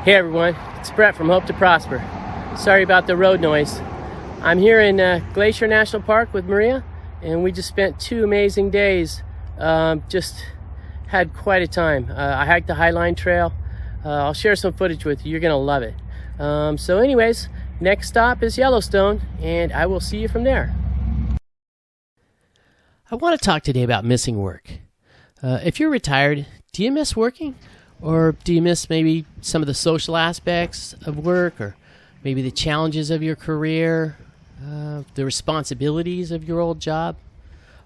Hey everyone, it's Brett from Hope to Prosper. Sorry about the road noise. I'm here in Glacier National Park with Maria, and we just spent 2 amazing days. Just had quite a time. I hiked the Highline Trail. I'll share some footage with you. You're gonna love it. So anyways, next stop is Yellowstone, and I will see you from there. I want to talk today about missing work. If you're retired, do you miss working? Or do you miss maybe some of the social aspects of work, or maybe the challenges of your career, the responsibilities of your old job?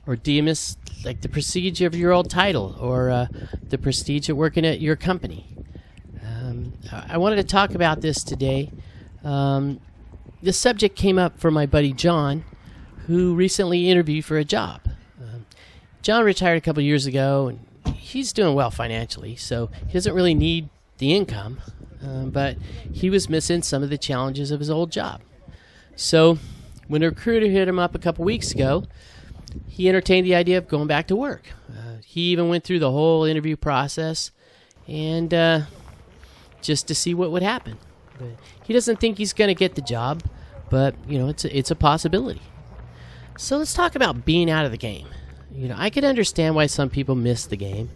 Or do you miss like the prestige of your old title, or the prestige of working at your company? I wanted to talk about this today. This subject came up for my buddy John, who recently interviewed for a job. John retired a couple years ago, and he's doing well financially, so he doesn't really need the income, but he was missing some of the challenges of his old job. So when a recruiter hit him up a couple weeks ago, he entertained the idea of going back to work. He even went through the whole interview process and just to see what would happen. But he doesn't think he's going to get the job, but it's a possibility. So let's talk about being out of the game. I could understand why some people miss the game,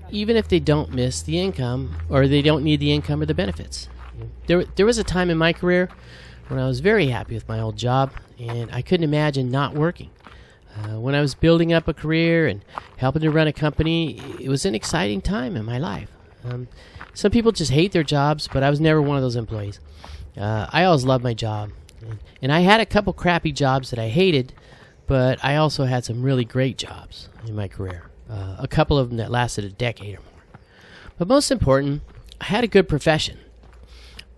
even if they don't miss the income, or they don't need the income or the benefits. There was a time in my career when I was very happy with my old job, and I couldn't imagine not working. When I was building up a career and helping to run a company, it was an exciting time in my life. Some people just hate their jobs, but I was never one of those employees. I always loved my job, and I had a couple crappy jobs that I hated, but I also had some really great jobs in my career, a couple of them that lasted a decade or more. But most important, I had a good profession.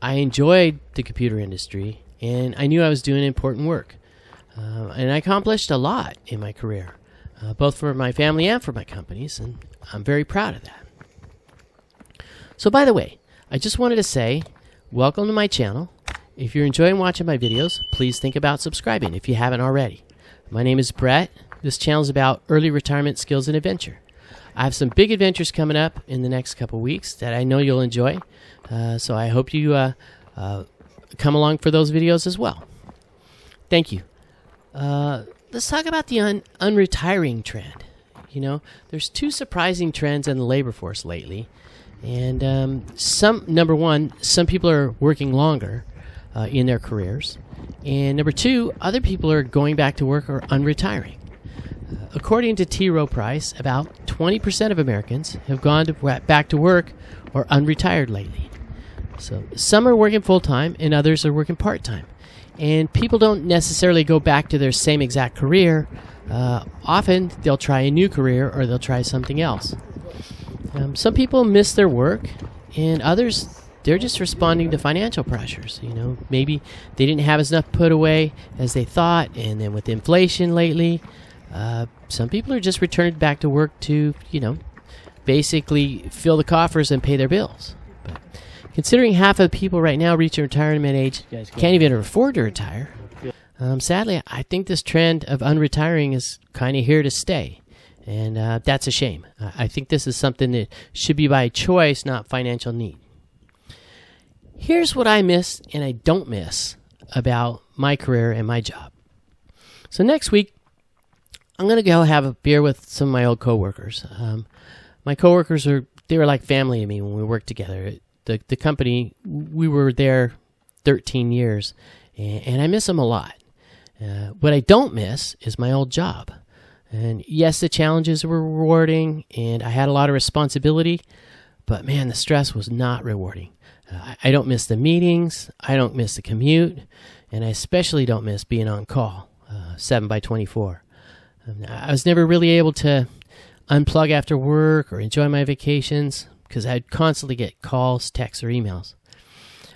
I enjoyed the computer industry, and I knew I was doing important work. And I accomplished a lot in my career, both for my family and for my companies, and I'm very proud of that. So by the way, I just wanted to say, welcome to my channel. If you're enjoying watching my videos, please think about subscribing if you haven't already. My name is Brett. This channel is about early retirement skills and adventure. I have some big adventures coming up in the next couple weeks that I know you'll enjoy. So I hope you come along for those videos as well. Thank you. Let's talk about the unretiring trend. There's 2 surprising trends in the labor force lately. And number one, some people are working longer in their careers. And number 2, other people are going back to work or unretiring. According to T. Rowe Price, about 20% of Americans have gone back to work or unretired lately. So some are working full-time and others are working part-time. And people don't necessarily go back to their same exact career. Often they'll try a new career or they'll try something else. Some people miss their work, and others, they're just responding to financial pressures. Maybe they didn't have as enough put away as they thought, and then with inflation lately, some people are just returning back to work to, basically fill the coffers and pay their bills. But considering half of the people right now reaching retirement age can't even afford to retire, sadly, I think this trend of unretiring is kind of here to stay. And that's a shame. I think this is something that should be by choice, not financial need. Here's what I miss and I don't miss about my career and my job. So next week, I'm going to go have a beer with some of my old coworkers. My coworkers they were like family to me when we worked together. The company, we were there 13 years, and I miss them a lot. What I don't miss is my old job. And yes, the challenges were rewarding, and I had a lot of responsibility, but man, the stress was not rewarding. I don't miss the meetings, I don't miss the commute, and I especially don't miss being on call, 7x24. I was never really able to unplug after work or enjoy my vacations because I'd constantly get calls, texts, or emails.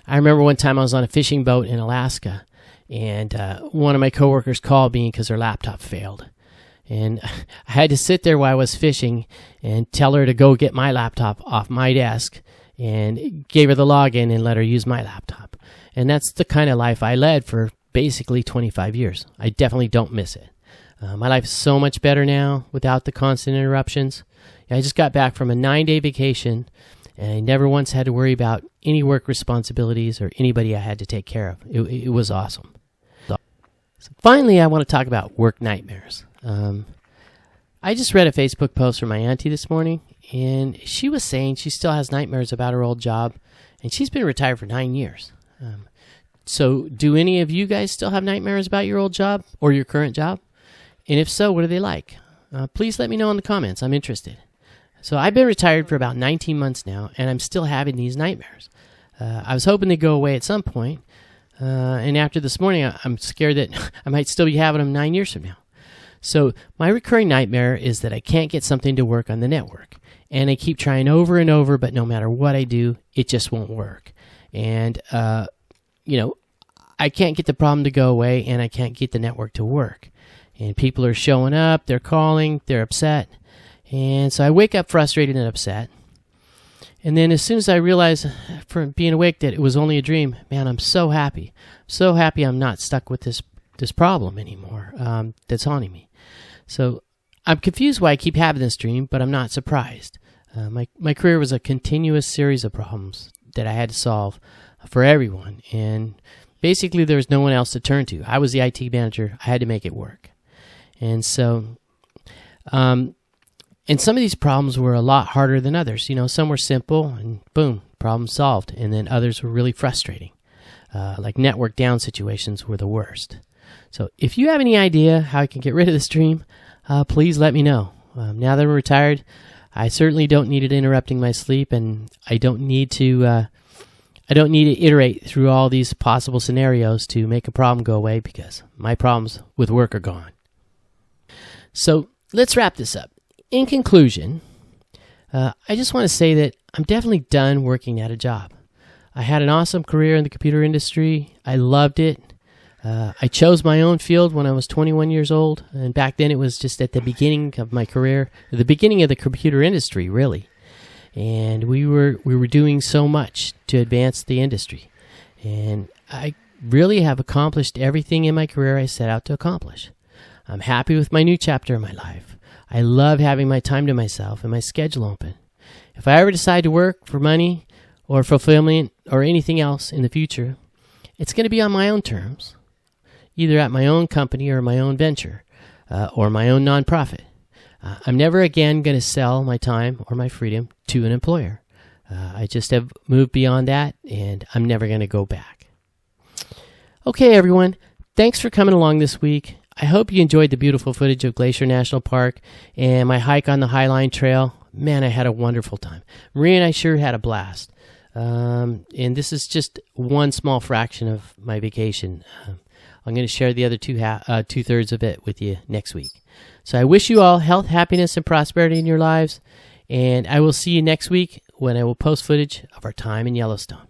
I remember one time I was on a fishing boat in Alaska, and one of my coworkers called me because her laptop failed. And I had to sit there while I was fishing and tell her to go get my laptop off my desk, and gave her the login and let her use my laptop. And that's the kind of life I led for basically 25 years. I definitely don't miss it. My life is so much better now without the constant interruptions. I just got back from a 9-day vacation, And I never once had to worry about any work responsibilities or anybody I had to take care of. It was awesome. So finally, I want to talk about work nightmares. I just read a Facebook post from my auntie this morning, and she was saying she still has nightmares about her old job, and she's been retired for 9 years. So do any of you guys still have nightmares about your old job or your current job? And if so, what are they like? Please let me know in the comments. I'm interested. So I've been retired for about 19 months now, and I'm still having these nightmares. I was hoping they'd go away at some point, and after this morning, I'm scared that I might still be having them 9 years from now. So my recurring nightmare is that I can't get something to work on the network, and I keep trying over and over, but no matter what I do, it just won't work. And, I can't get the problem to go away, and I can't get the network to work. And people are showing up, they're calling, they're upset. And so I wake up frustrated and upset. And then as soon as I realize from being awake that it was only a dream, man, I'm so happy. So happy I'm not stuck with this problem anymore that's haunting me. So I'm confused why I keep having this dream, but I'm not surprised. My career was a continuous series of problems that I had to solve for everyone. And basically there was no one else to turn to. I was the IT manager. I had to make it work. And so... And some of these problems were a lot harder than others. Some were simple and boom, problem solved. And then others were really frustrating. Like network down situations were the worst. So if you have any idea how I can get rid of this dream, please let me know. Now that I'm retired, I certainly don't need it interrupting my sleep, and I don't need to iterate through all these possible scenarios to make a problem go away, because my problems with work are gone. So let's wrap this up. In conclusion, I just want to say that I'm definitely done working at a job. I had an awesome career in the computer industry. I loved it. I chose my own field when I was 21 years old, and back then it was just at the beginning of my career, the beginning of the computer industry, really. And we were doing so much to advance the industry. And I really have accomplished everything in my career I set out to accomplish. I'm happy with my new chapter in my life. I love having my time to myself and my schedule open. If I ever decide to work for money or fulfillment or anything else in the future, it's going to be on my own terms, either at my own company or my own venture or my own nonprofit. I'm never again going to sell my time or my freedom to an employer. I just have moved beyond that, and I'm never going to go back. Okay, everyone. Thanks for coming along this week. I hope you enjoyed the beautiful footage of Glacier National Park and my hike on the Highline Trail. Man, I had a wonderful time. Maria and I sure had a blast. And this is just one small fraction of my vacation. I'm going to share the other two-thirds of it with you next week. So I wish you all health, happiness, and prosperity in your lives. And I will see you next week when I will post footage of our time in Yellowstone.